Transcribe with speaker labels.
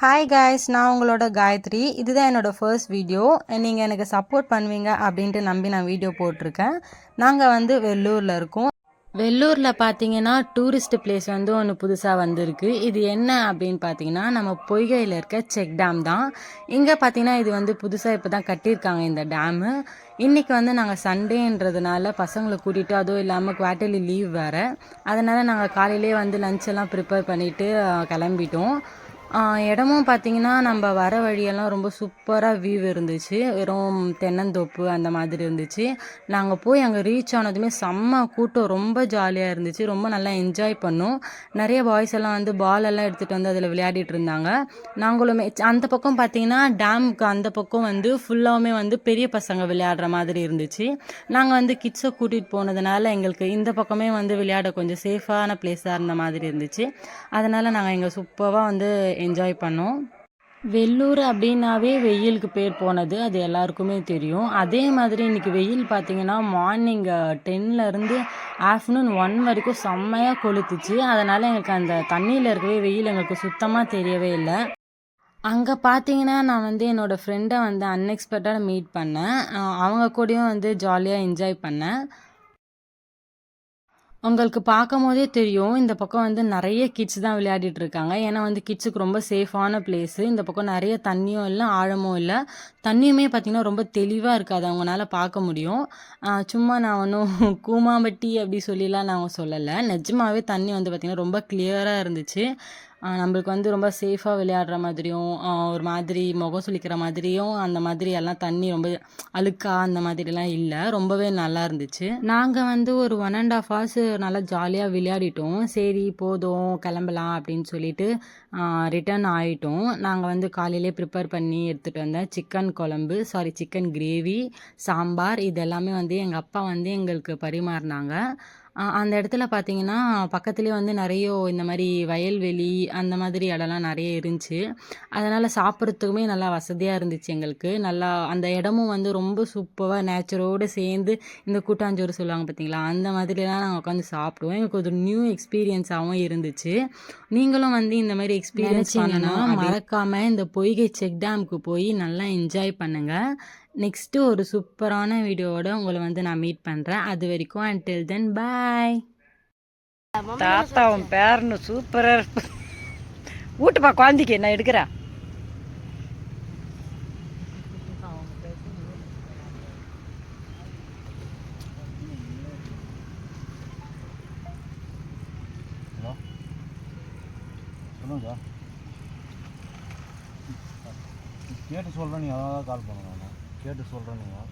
Speaker 1: Hi guys, நான் உங்களோட காயத்ரி. இதுதான் என்னோடய ஃபர்ஸ்ட் வீடியோ. நீங்கள் எனக்கு சப்போர்ட் பண்ணுவீங்க அப்படின்ட்டு நம்பி நான் வீடியோ போட்டிருக்கேன். நாங்கள் வந்து வெள்ளூரில் இருக்கோம். வெள்ளூரில் பார்த்தீங்கன்னா டூரிஸ்ட் பிளேஸ் வந்து ஒன்று புதுசாக வந்திருக்கு. இது என்ன அப்படின்னு பார்த்தீங்கன்னா நம்ம பொய்கையில் இருக்க செக் டேம் தான். இங்கே பார்த்தீங்கன்னா இது வந்து புதுசாக இப்போ தான் கட்டியிருக்காங்க இந்த டேமு. இன்றைக்கி வந்து நாங்கள் சண்டேன்றதுனால பசங்களை கூட்டிகிட்டு, அதுவும் இல்லாமல் குவார்ட்டர்லி லீவ் வேறு, அதனால் நாங்கள் காலையிலே வந்து லஞ்செல்லாம் ப்ரிப்பேர் பண்ணிவிட்டு கிளம்பிட்டோம். இடமும் பார்த்திங்கன்னா நம்ம வர வழியெல்லாம் ரொம்ப சூப்பராக வியூ இருந்துச்சு. வெறும் தென்னந்தோப்பு அந்த மாதிரி இருந்துச்சு. நாங்கள் போய் அங்கே ரீச் ஆனதுமே செம்ம கூட்டம், ரொம்ப ஜாலியாக இருந்துச்சு. ரொம்ப நல்லா என்ஜாய் பண்ணோம். நிறைய பாய்ஸ் எல்லாம் வந்து பால் எல்லாம் எடுத்துகிட்டு வந்து அதில் விளையாடிட்டு இருந்தாங்க. நாங்களுமே அந்த பக்கம் பார்த்திங்கன்னா டேமுக்கு அந்த பக்கம் வந்து ஃபுல்லாகவுமே வந்து பெரிய பசங்க விளையாடுற மாதிரி இருந்துச்சு. நாங்கள் வந்து கிட்ஸை கூட்டிகிட்டு போனதுனால எங்களுக்கு இந்த பக்கமே வந்து விளையாட கொஞ்சம் சேஃபான பிளேஸாக இருந்த மாதிரி இருந்துச்சு. அதனால் நாங்கள் இங்கே சூப்பராக வந்து என்ஜாய் பண்ணோம். வெள்ளூர் அப்படின்னாவே வெயிலுக்கு பேர் போனது அது எல்லாருக்குமே தெரியும். அதே மாதிரி இன்றைக்கி வெயில் பார்த்திங்கன்னா மார்னிங் 10லேருந்து ஆஃப்டர்நூன் 1 வரைக்கும் செம்மையாக கொளுத்துச்சு. அதனால் எங்களுக்கு அந்த தண்ணியில் இருக்கவே வெயில் எங்களுக்கு சுத்தமாக தெரியவே இல்லை. அங்கே பார்த்தீங்கன்னா நான் வந்து என்னோடய ஃப்ரெண்டை வந்து அன்எக்ஸ்பெக்டடாக மீட் பண்ணேன். அவங்க கூடயும் வந்து ஜாலியாக என்ஜாய் பண்ணேன். உங்களுக்கு பார்க்கும்போதே தெரியும், இந்த பக்கம் வந்து நிறைய கிட்ஸ் தான் விளையாடிட்டு இருக்காங்க. ஏன்னா வந்து கிட்ஸுக்கு ரொம்ப சேஃபான பிளேஸு. இந்த பக்கம் நிறைய தண்ணியும் இல்லை, ஆழமும் இல்லை. தண்ணியுமே பார்த்திங்கன்னா ரொம்ப தெளிவாக இருக்குது, அதை அவங்களால பார்க்க முடியும். சும்மா நான் ஒன்றும் கூமாம்பட்டி அப்படி சொல்லிலாம் நான் சொல்லலை. நிஜமாவே தண்ணி வந்து பார்த்திங்கன்னா ரொம்ப கிளியராக இருந்துச்சு. நம்மளுக்கு வந்து ரொம்ப சேஃபாக விளையாடுற மாதிரியும், ஒரு மாதிரி முகம் சுளிக்கிற மாதிரியும், அந்த மாதிரி எல்லாம் தண்ணி ரொம்ப அழுக்கா அந்த மாதிரிலாம் இல்லை. ரொம்பவே நல்லா இருந்துச்சு. நாங்கள் வந்து ஒரு 1.5 ஹவர்ஸ் நல்லா ஜாலியாக விளையாடிட்டோம். சரி போதும் கிளம்பலாம் அப்படின்னு சொல்லிட்டு ரிட்டர்ன் ஆகிட்டோம். நாங்கள் வந்து காலையிலே ப்ரிப்பேர் பண்ணி எடுத்துகிட்டு வந்தேன் சிக்கன் கிரேவி, சாம்பார் இதெல்லாமே வந்து எங்கள் அப்பா வந்து எங்களுக்கு பரிமாறினாங்க. அந்த இடத்துல பார்த்தீங்கன்னா பக்கத்துலேயே வந்து நிறைய இந்த மாதிரி வயல்வெளி அந்த மாதிரி இடம்லாம் நிறைய இருந்துச்சு. அதனால் சாப்பிட்றதுக்குமே நல்லா வசதியாக இருந்துச்சு எங்களுக்கு. நல்லா அந்த இடமும் வந்து ரொம்ப சூப்பராக நேச்சரோடு சேர்ந்து இந்த கூட்டாஞ்சோறு சொல்லுவாங்க பார்த்தீங்களா, அந்த மாதிரிலாம் நாங்கள் உட்காந்து சாப்பிடுவோம். எங்களுக்கு ஒரு நியூ எக்ஸ்பீரியன்ஸாகவும் இருந்துச்சு. நீங்களும் வந்து இந்த மாதிரி எக்ஸ்பீரியன்ஸ் பண்ணணும் மறக்காமல் இந்த பொய்கை செக் டேமுக்கு போய் நல்லா என்ஜாய் பண்ணுங்கள். நெக்ஸ்ட்டு ஒரு சூப்பரான வீடியோவோட உங்களை வந்து நான் மீட் பண்ணுறேன். அது வரைக்கும் until then பாய்.
Speaker 2: தாத்தாவும் பேரனு சூப்பராக இருக்கு. வீட்டுப்பா குழந்தைக்கு நான் எடுக்கிறேன்.
Speaker 3: கேட்டு சொல்கிறேன், நீ அதான் கால் பண்ணுங்க. கேட்டு சொல்கிறேன் நீங்கள்